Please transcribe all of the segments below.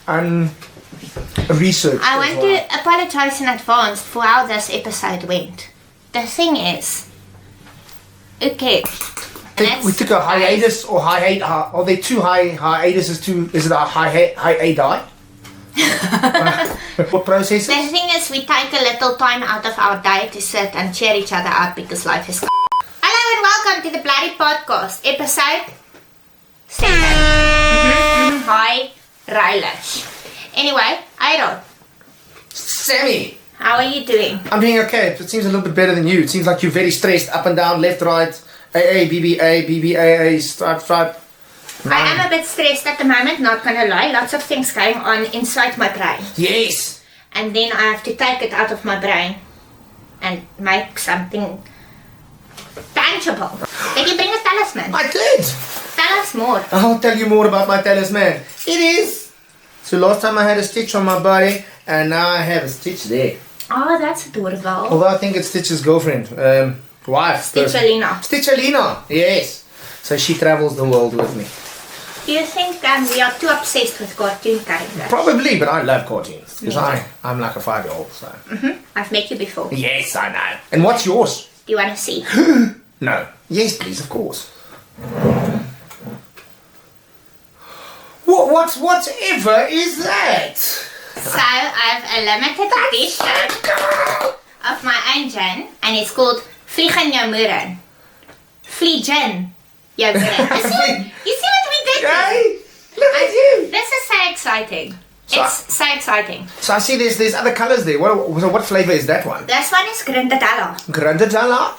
researched. I want to apologize in advance for how this episode went. The thing is, okay. We took a hiatus or are there two hiatuses? Is it a hiatus? What process? The thing is, we take a little time out of our day to sit and cheer each other up because life is. Hello and welcome to the Blêrie Podcast, episode 7. Hi, Rylish. Anyway, Arod. Sami. How are you doing? I'm doing okay. It seems a little bit better than you. It seems like you're very stressed, up and down, left, right, AA, BBA, BBAA, stripe. I am a bit stressed at the moment, not gonna lie. Lots of things going on inside my brain. Yes. And then I have to take it out of my brain and make something tangible. Did you bring a talisman? I did. Tell us more. I'll tell you more about my talisman. It is. So last time I had a stitch on my body, and now I have a stitch there. Oh, that's adorable. Although I think it's Stitch's girlfriend, wife. Stitchalina, yes. So she travels the world with me. Do you think we are too obsessed with cartoon characters? Probably, but I love cartoons. Because I'm like a 5-year-old, so. I've met you before. Yes, I know. And what's yours? Do you want to see? No. Yes, please, of course. Whatever is that? So, I have a limited edition of my own gin, and it's called Vliegen jou moeren. Vliegen jou moeren. You see what we did? Hey, look at you. This is so exciting. It's so exciting. So I see there's other colours there. What flavour is that one? This one is grindadella. Grindadella?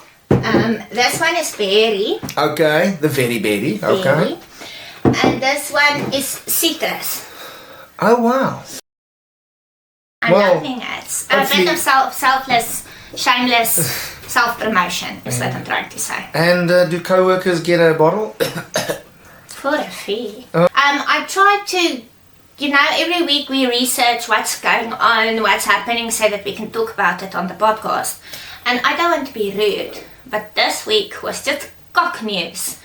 This one is berry. Okay, the very berry. Okay. Berry. And this one is citrus. Oh wow. I'm loving it. A bit of selfless, shameless self-promotion is what I'm trying to say. And do co-workers get a bottle? For a fee. I try to, every week we research what's going on, what's happening so that we can talk about it on the podcast. And I don't want to be rude, but this week was just cock news.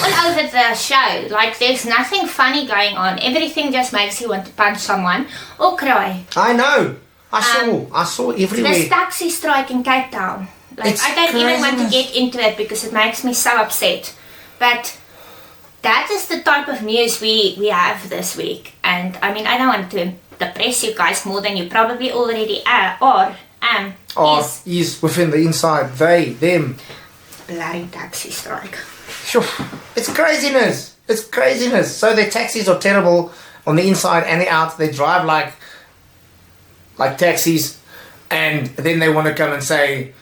All over the show, like there's nothing funny going on. Everything just makes you want to punch someone or cry. I know. I saw everywhere. This taxi strike in Cape Town. Like I don't even want to get into it because it makes me so upset. But that is the type of news we have this week. And I mean, I don't want to depress you guys more than you probably already are or am. Is within the inside. They, them. Blêrie taxi strike. Sure. It's craziness. So their taxis are terrible on the inside and the out. They drive like taxis, and then they want to come and say,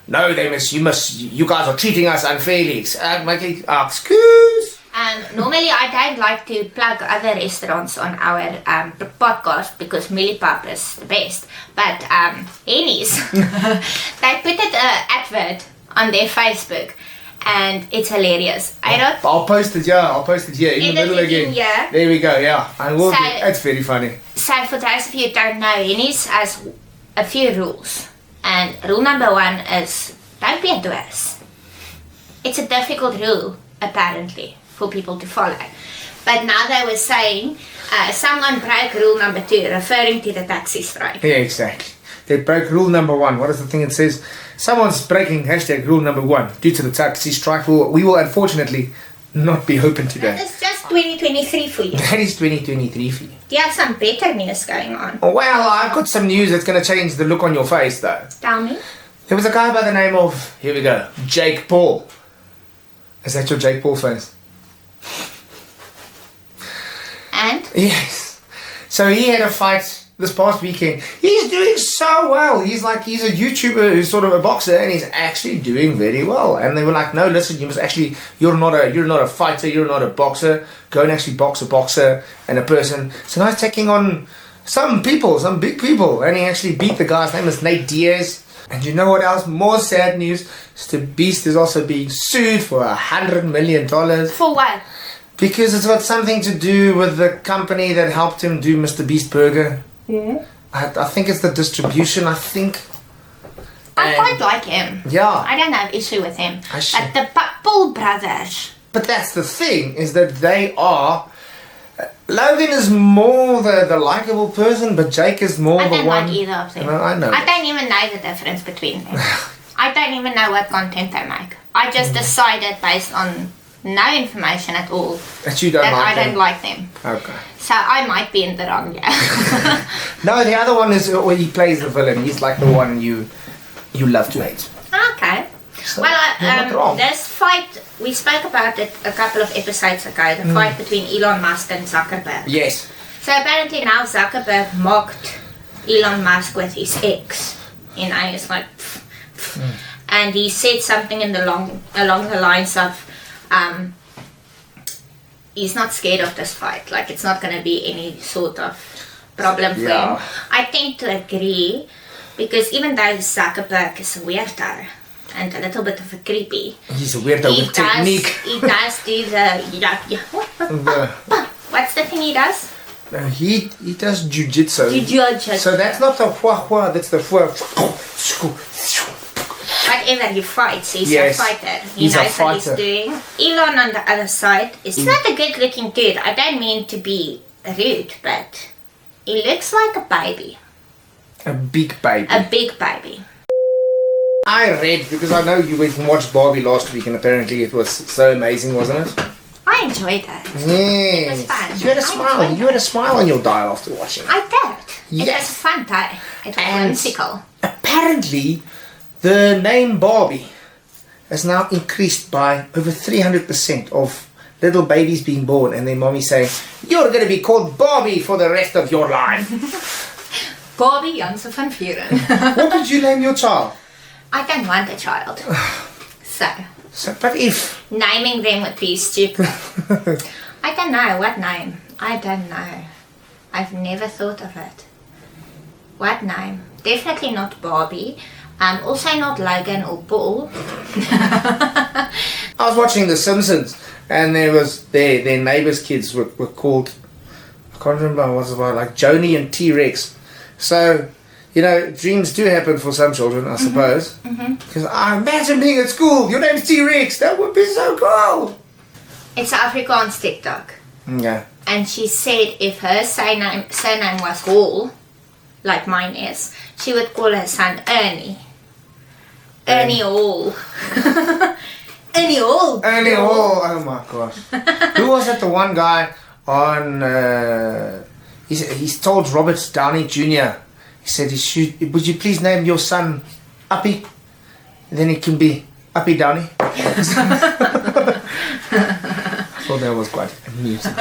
no, you guys are treating us unfairly. Excuse. Normally I don't like to plug other restaurants on our podcast because Millipap is the best. But Henny's, they put an advert on their Facebook. And it's hilarious. I'll post it here in the middle again. Yeah. There we go, yeah. It's very funny. So for those of you who don't know, Henny's has a few rules. And rule number 1 is don't be a dwarf. It's a difficult rule, apparently, for people to follow. But now they were saying someone broke rule number 2, referring to the taxi strike. Yeah, exactly. They broke rule number 1. What is the thing it says? Someone's breaking #rule number 1 due to the taxi strike. We will unfortunately not be open today. It's just 2023 for you. That is 2023 for you. Do you have some better news going on? Well, I've got some news that's going to change the look on your face, though. Tell me. There was a guy by the name of, here we go, Jake Paul. Is that your Jake Paul face? And? Yes. So he had a fight this past weekend. He's doing so well. He's a YouTuber who's sort of a boxer, and he's actually doing very well. And they were like, no, listen, you're not a fighter, you're not a boxer. Go and actually box a boxer and a person. So now he's taking on some big people, and he actually beat the guy's name is Nate Diaz. And you know what else? More sad news. Mr. Beast is also being sued for $100 million. For what? Because it's got something to do with the company that helped him do Mr. Beast Burger. Yeah. I think it's the distribution, I quite like him. Yeah. I don't have issue with him. But the Paul brothers. But that's the thing, is that they are Logan is more the likable person, but Jake is more I the don't one. like either of them. No, I know. I don't even know the difference between them. I don't even know what content they make. I just decided based on no information at all That you don't like I them. don't like them. Okay. So I might be in the wrong, yeah. No, the other one is where he plays the villain. He's like the one you love to hate. Okay. So, Well, you're not wrong. this fight, we spoke about it a couple of episodes ago, the fight between Elon Musk and Zuckerberg. Yes. So apparently now Zuckerberg mocked Elon Musk with his ex. You know, it's like, pff, pff. And he said something along the lines of, he's not scared of this fight. Like, it's not going to be any sort of problem for him. I tend to agree, because even though Zuckerberg is a weirdo and a little bit of a creepy, He's a weirdo with technique. He does do what's the thing he does? He does jujitsu. Jiu-jitsu. So that's not the hua, that's the hua. Whatever he fights, he's Yes, a fighter. He he's a knows what he's fighter. doing. Elon on the other side is not a good looking dude. I don't mean to be rude, but he looks like a baby. A big baby. A big baby. I read, because I know you went and watched Barbie last week, and apparently it was so amazing, wasn't it? I enjoyed it. Yes. It was fun. You had a I smile. enjoyed You had a smile on your dial after watching it. I did. It was Yes. a fun day. It was And- whimsical. Apparently, the name Barbie has now increased by over 300% of little babies being born, and their mommy saying, "You're going to be called Barbie for the rest of your life." Barbie Jansen van Vuren. What would you name your child? I don't want a child. So, But if naming them would be stupid. I don't know. What name? I don't know. I've never thought of it. What name? Definitely not Barbie. Also not Logan or Paul. I was watching The Simpsons, and there was their neighbours' kids were called, I can't remember what it was about, like Joni and T-Rex. So, you know, dreams do happen for some children, I suppose. Because I imagine being at school, your name's T-Rex, that would be so cool. It's Afrikaans TikTok. Yeah. And she said if her surname was Hall, like mine is, she would call her son Ernie. Ernie Hall. Ernie Hall. Ernie Hall, oh my gosh. Who was it, the one guy on, he's told Robert Downey Jr., he said, would you please name your son Uppy? Then it can be Uppy Downey. I thought that was quite amusing.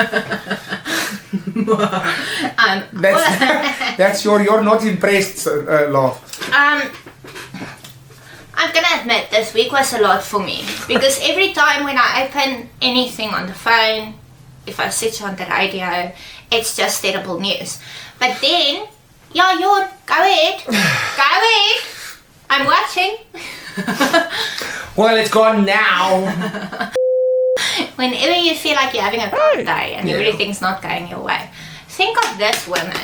That's your you're not impressed laugh. I'm gonna admit this week was a lot for me, because every time when I open anything on the phone, if I switch on the radio, it's just terrible news. But then, yeah, go ahead, I'm watching. Well, it's gone now. Whenever you feel like you're having a bad day and everything's not going your way, think of this woman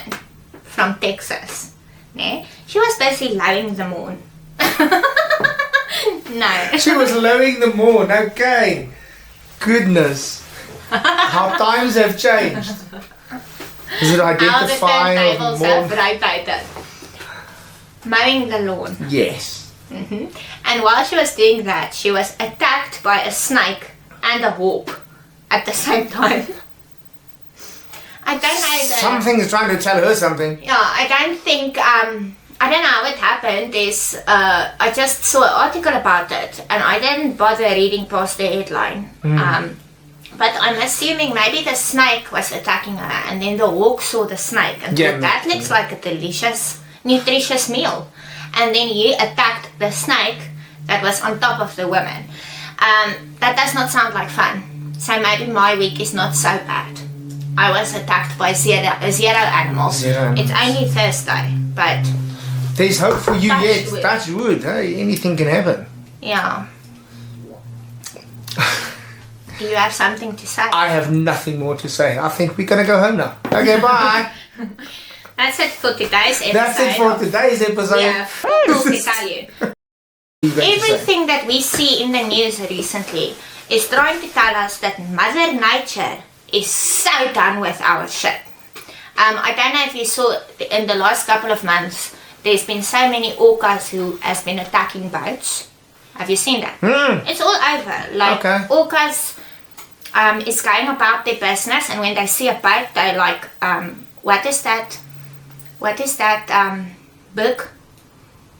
from Texas. Ne? She was busy mowing the lawn. No. She was lowing the moon, okay. Goodness. How times have changed. Is it identifying How the of turntables have moon? rotated. Mowing the lawn. Yes. And while she was doing that, she was attacked by a snake and a hawk at the same time. I don't know the... Something's trying to tell her something. Yeah, I don't think, I don't know how it happened. I just saw an article about it and I didn't bother reading past the headline. But I'm assuming maybe the snake was attacking her and then the hawk saw the snake and thought that looks like a delicious, nutritious meal. And then he attacked the snake that was on top of the woman. That does not sound like fun. So maybe my week is not so bad. I was attacked by zero animals. It's only Thursday, but... There's hope for you Touch yet. wood. Touch wood. Hey, anything can happen. Yeah. Do you have something to say? I have nothing more to say. I think we're going to go home now. Okay, bye. That's it for today's episode. That's it for today's episode. Yeah, full to tell you. Everything that we see in the news recently is trying to tell us that Mother Nature is so done with our shit. I don't know if you saw in the last couple of months, there's been so many orcas who has been attacking boats. Have you seen that? It's all over. Like, orcas is going about their business, and when they see a boat, they're like, what is that book?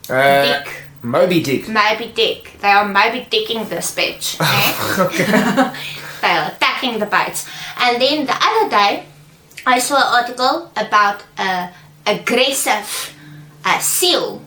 Dick. Moby Dick. Moby Dick. They are Moby Dicking this bitch. They are attacking the boats. And then the other day, I saw an article about an aggressive seal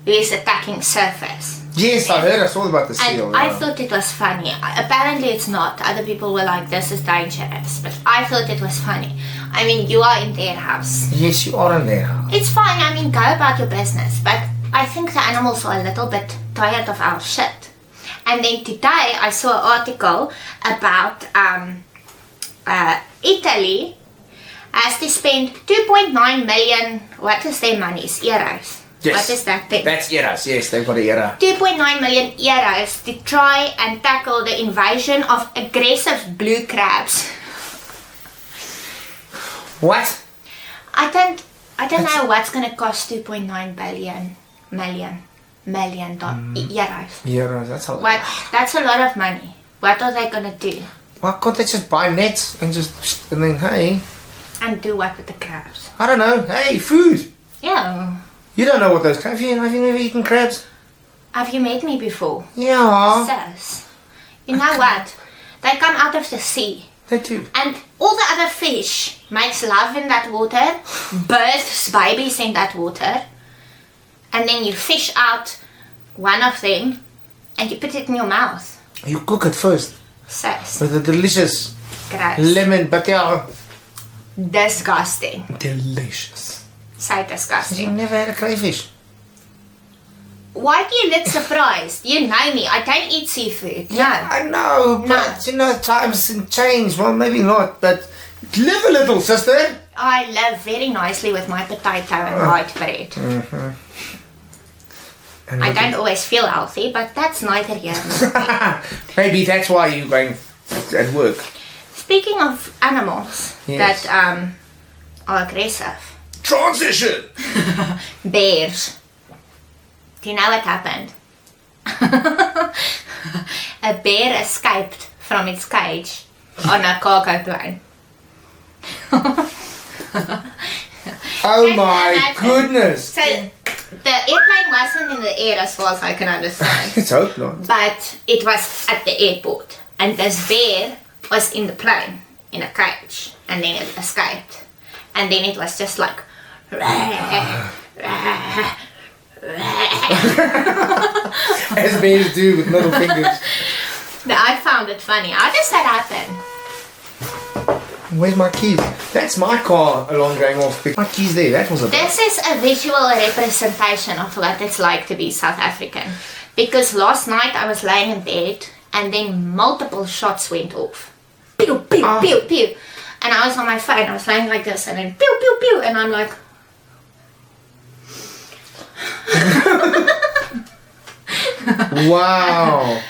who is attacking surfers. Yes, I saw about the seal. And I thought it was funny. Apparently it's not. Other people were like, this is dangerous. But I thought it was funny. I mean, you are in their house. Yes, you are in their house. It's fine. I mean, go about your business. But I think the animals are a little bit tired of our shit. And then today I saw an article about Italy has to spend 2.9 million, what is their money? Euros. Yes. What is that thing? That's euros, yes, they've got a euro. 2.9 million euros to try and tackle the invasion of aggressive blue crabs. What? I don't know what's going to cost 2.9 million euros. Euros, that's a lot. That's a lot of money. What are they going to do? Why can't they just buy nets and then, hey? And do what with the crabs? I don't know. Hey, food. Yeah. You don't know what those crabs. Have you never eaten crabs? Have you met me before? Yeah. Sis. You know what? They come out of the sea. They do. And all the other fish makes love in that water, births babies in that water, and then you fish out one of them and you put it in your mouth. You cook it first. Sis. With a delicious Gross. lemon butter. Disgusting. Delicious. So disgusting. You never had a crayfish? Why do you look surprised? You know me. I don't eat seafood. No. I know, but times can change. Well, maybe not, but live a little, sister. I live very nicely with my potato and white bread. Mm-hmm. I don't always feel healthy, but that's neither here nor there. Maybe that's why you're going at work. Speaking of animals Yes. that are aggressive. Transition! Bears. Do you know what happened? A bear escaped from its cage on a cargo plane. Oh my goodness! So the airplane wasn't in the air as far as I can understand. Let's hope not. But it was at the airport. And this bear was in the plane, in a cage. And then it escaped. And then it was just like... As bears do with little fingers. I found it funny. How does that happen? Where's my keys? That's my car alarm going off. My keys there. That was a... This is a visual representation of what it's like to be South African. Because last night I was laying in bed and then multiple shots went off. Pew, pew, pew, pew. And I was on my phone. I was laying like this and then pew, pew, pew. And I'm like... Wow.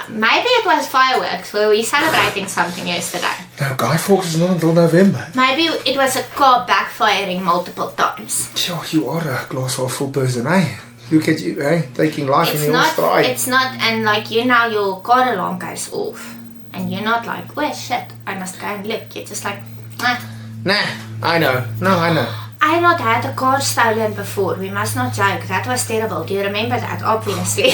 Maybe it was fireworks. Were we celebrating something yesterday? No, Guy Fawkes is not until November. Maybe it was a car backfiring multiple times. Sure, you are a glass half full person, eh? Look at you, eh? Taking life in your stride. It's not, and like you know, your car alarm goes off. And you're not like, well, shit, I must go and look. You're just like, nah. Nah, I know. No, I know. I not had a car stolen before. We must not joke. That was terrible. Do you remember that? Obviously.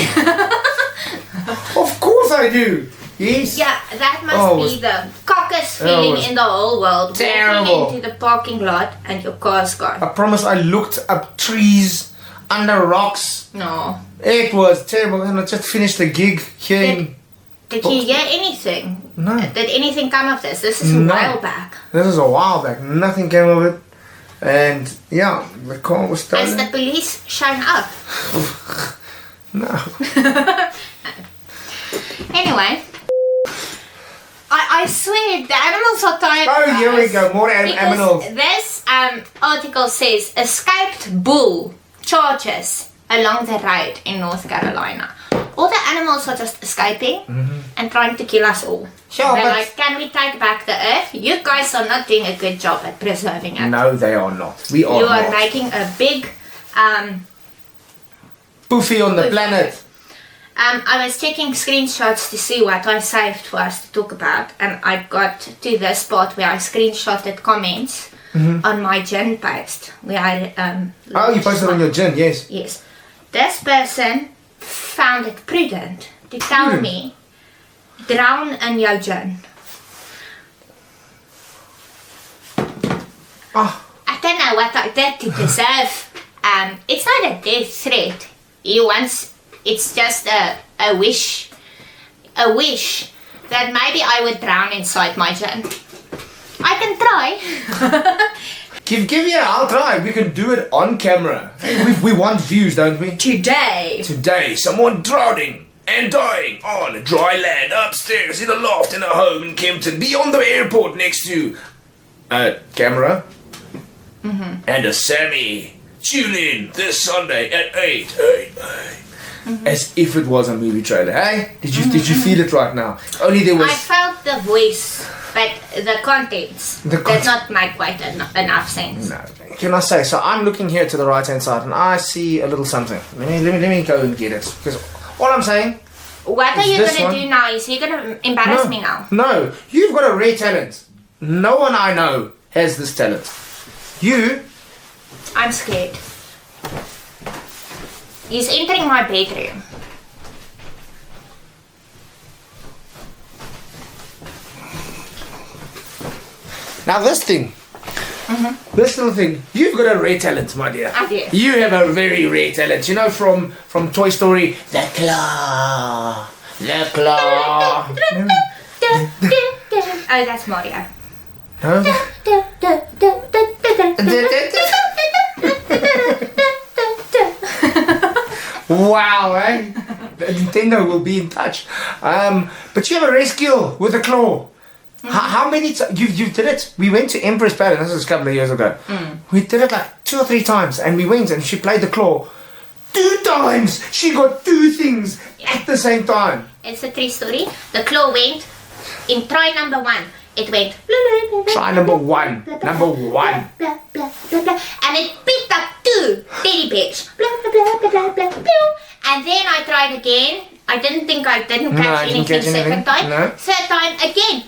Of course I do. Yes. Yeah, that must be the cockest feeling in the whole world. Terrible. Walking into the parking lot and your car's gone. I promise I looked up trees, under rocks. No. It was terrible, and I just finished the gig here in... Did you hear anything? No. Did anything come of this? This is a while back. This is a while back. Nothing came of it. And yeah, the car was stolen. Has the police shown up? No. Anyway. I swear the animals are tired. Oh, here we go. More animals. This article says escaped bull charges along the road in North Carolina. All the animals are just escaping and trying to kill us all. Sure, They're but- like, can we take back the earth? You guys are not doing a good job at preserving it. No, they are not. We are You are not. making a big... Poofy on the planet. I was checking screenshots to see what I saved for us to talk about, and I got to this part where I screenshotted comments on my gin post. Where I Oh, you posted on your gin, yes. Yes. This person found it prudent to tell me, drown in your gin. Oh, I don't know what I did to deserve. It's not a death threat. It's just a wish that maybe I would drown inside my gin. I can try. give it. I'll try. We can do it on camera. We want views, don't we? Today, Someone drowning and dying on dry land upstairs in a loft in a home in Kempton, beyond the airport, next to a camera and a Sami. Tune in this Sunday at 8. As if it was a movie trailer, hey? Did you feel it right now? Only there was. I felt the voice, but the contents did not make quite enough sense. No, can I say? So I'm looking here to the right hand side, and I see a little something. Let me go and get it, because all I'm saying. What are you this gonna one? do now? Is you gonna embarrass me now? No, you've got a rare talent. No one I know has this talent. You. I'm scared. He's entering my bedroom. Now this thing. This little thing. You've got a rare talent, my dear. I do. You have a very rare talent. You know from Toy Story. The claw. The claw. Oh, that's Mario. No? Wow, eh? Nintendo will be in touch. But you have a rare skill with a claw. How many times? You did it. We went to Empress Palace, this was a couple of years ago. We did it like 2 or 3 times, and we went and she played the claw 2 times. She got 2 things at the same time. It's a true story. The claw went in try number 1. It went Try number 1. Number 1. and it picked up 2 teddy bears. And then I tried again. I didn't think I didn't catch anything second time. No. Third time again.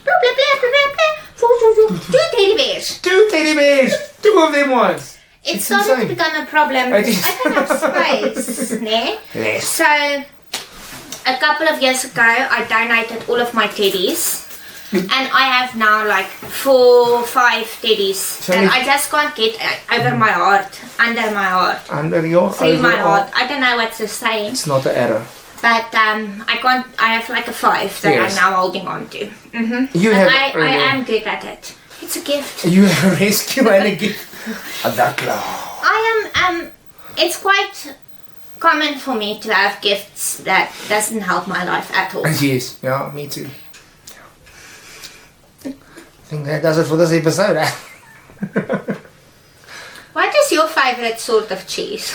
2 teddy bears. 2 teddy bears. 2 of them once. It started insane. to become a problem. I It is. don't have space. Ne? Yes. So, a couple of years ago, I donated all of my teddies. And I have now like 4 or 5 teddies that I just can't get over my heart, under my heart, Under your through my overall- heart. I don't know what's the saying, It's not an error. but I can't. I have like a 5 that Yes. I'm now holding on to. You And have I really- am good at it. It's a gift. You have a rescue and a gift. That claw. I am. It's quite common for me to have gifts that doesn't help my life at all. Yes, yeah, me too. I think that does it for this episode. Eh? What is your favorite sort of cheese?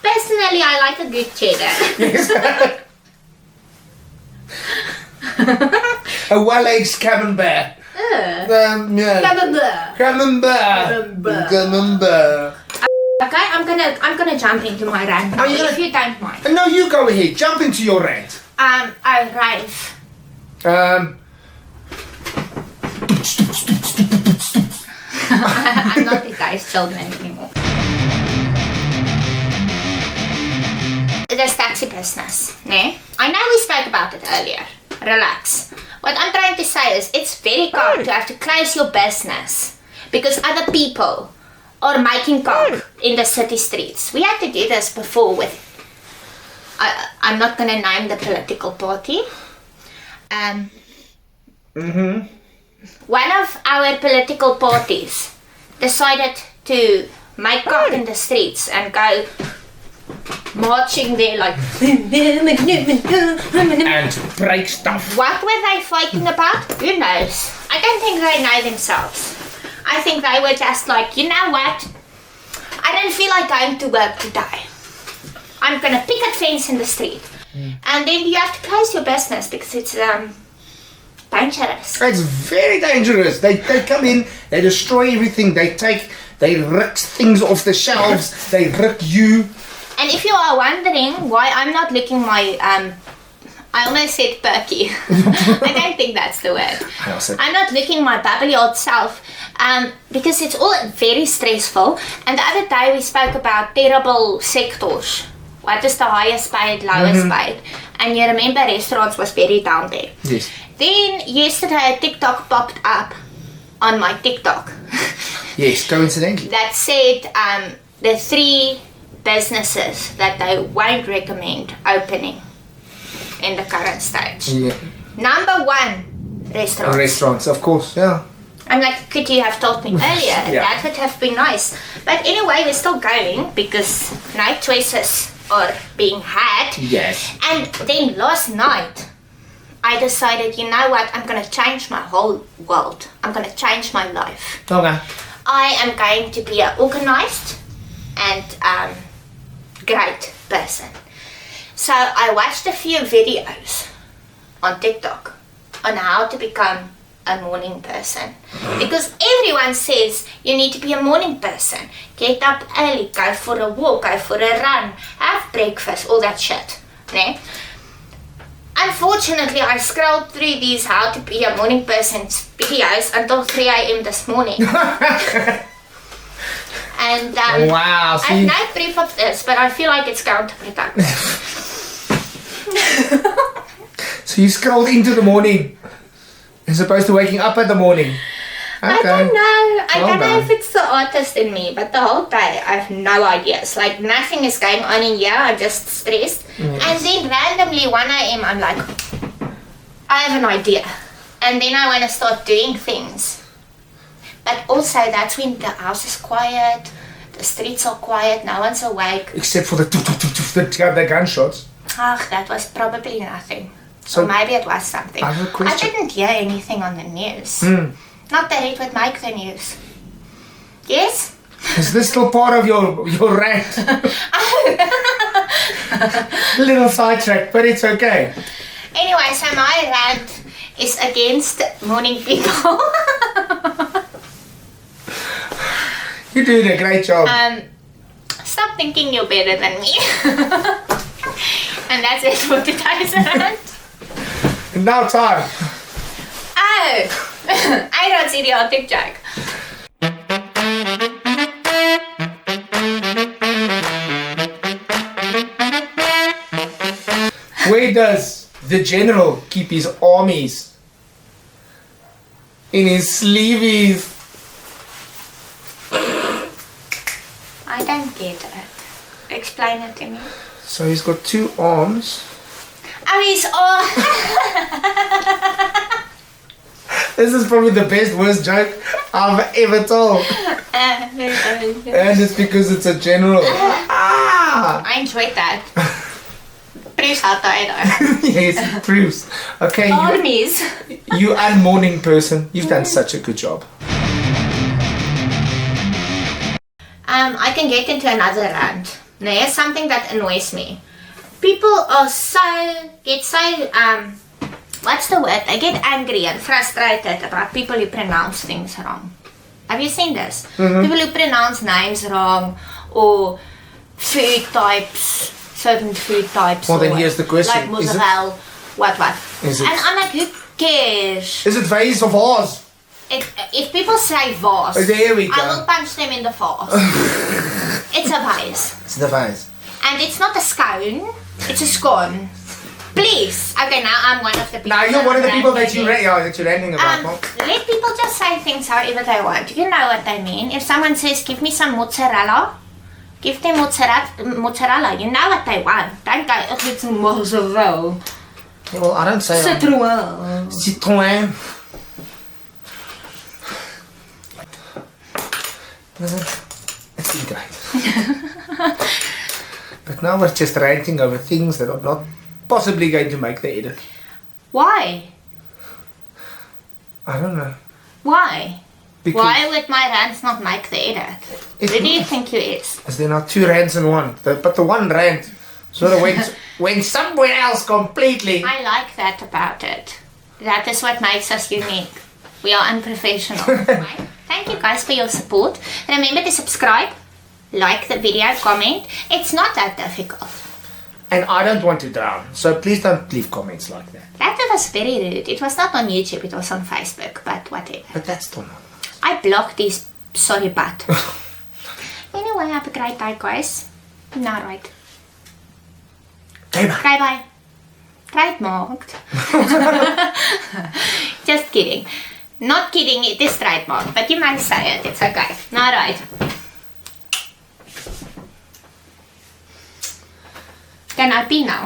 Personally, I like a good cheddar. A well-aged camembert. Yeah. Camembert. Camembert. Camembert. Okay, I'm gonna jump into my rant now, you gonna- if you don't mind. No, you go ahead. Jump into your rant. I rave. I'm not the guy's children anymore. This taxi business, ne? I know we spoke about it earlier. Relax. What I'm trying to say is it's very hard to have to close your business because other people are making cock in the city streets. We had to do this before with I'm not gonna name the political party. One of our political parties decided to make cock in the streets and go marching there like And break stuff. what were they fighting about? Who knows? I don't think they know themselves. I think they were just like, you know what? I don't feel like going to work today. I'm going to picket fence in the street. And then you have to close your business because it's dangerous. It's very dangerous. They come in, they destroy everything, they rip things off the shelves, they rip you. And if you are wondering why I'm not looking my, I almost said perky. I don't think that's the word. I'm not looking my bubbly old self because it's all very stressful. And the other day we spoke about terrible sectors. What is the highest paid, lowest paid? And you remember restaurants was very down there. Yes. Then yesterday a TikTok popped up on my TikTok. Yes, coincidentally. That said the 3 businesses that they won't recommend opening in the current stage. Yeah. Number 1, restaurants. Restaurants, of course, yeah. I'm like, could you have told me earlier? Yeah. That would have been nice. But anyway, we're still going because no choices are being had. Yes. And then last night, I decided, you know what, I'm going to change my whole world. I'm going to change my life. Okay. I am going to be an organized and great person. So I watched a few videos on TikTok on how to become a morning person. Because everyone says you need to be a morning person. Get up early, go for a walk, go for a run, have breakfast, all that shit. Ne? Unfortunately, I scrolled through these how to be a morning person's videos until 3 a.m. this morning. And wow, I have no proof of this, but I feel like it's counterproductive. So you scrolled into the morning as opposed to waking up at the morning. Okay. I don't know. I Well don't know done. if it's the artist in me, but the whole day I have no ideas. Like nothing is going on in here. I'm just stressed. Yes. And then randomly 1 a.m. I'm like, I have an idea. And then I want to start doing things. But also that's when the house is quiet, the streets are quiet, no one's awake. Except for the gunshots. That was probably nothing. So or maybe it was something. I have a question. I didn't hear anything on the news. Not that it would make the news. Yes? Is this still part of your rant? Little sidetrack, but it's okay. Anyway, so my rant is against morning people. You're doing a great job. Stop thinking you're better than me. And that's it for today's rant. Now time. Oh! Arod's idiotic joke. Where does the general keep his armies? In his sleeves. I don't get it. Explain it to me. So he's got 2 arms. Oh, he's all... This is probably the best worst joke I've ever told. And it's because it's a general. I enjoyed that. Proves how tired I am. Yes, it proves. Okay, Armies. you unmorning person, you've done such a good job. I can get into another rant. Now, here's something that annoys me. People are get so, what's the word? They get angry and frustrated about people who pronounce things wrong. Have you seen this? People who pronounce names wrong or food types, certain food types. Well, then here's the question. Like mozzarella, what? Is it- And I'm like, who cares? Is it vase of vase? If people say vase, There we go. I will punch them in the face. It's a vase. It's the vase. And it's not a scone, it's a scone. Please. Okay, now I'm one of the people. Now you're one of the people that you're ranting ranting about. Mom. Let people just say things however they want. You know what they mean. If someone says, give me some mozzarella, give them mozzarella. You know what they want. Don't go, oh, it's mozzarella. Well, I don't say Citroën. Citroën. It's been great. But now we're just ranting over things that are not possibly going to make the edit. Why? I don't know. Why? Because Why would my rants not make the edit? It Who do you might. think you is? Is there not 2 rants in one? But the one rant Sort of went somewhere else completely. I like that about it. That is what makes us unique. We are unprofessional. Right? Thank you guys for your support. Remember to subscribe, like the video, comment. It's not that difficult. And I don't want to drown, so please don't leave comments like that. That was very rude. It was not on YouTube, it was on Facebook, but whatever. But that's still not. I blocked these sorry butt. Anyway, have a great day, guys. Now, right. Okay, bye. Bye. Trademarked. Just kidding. Not kidding, it is trademarked, but you might say it, it's okay. Now, right. Can I pee now?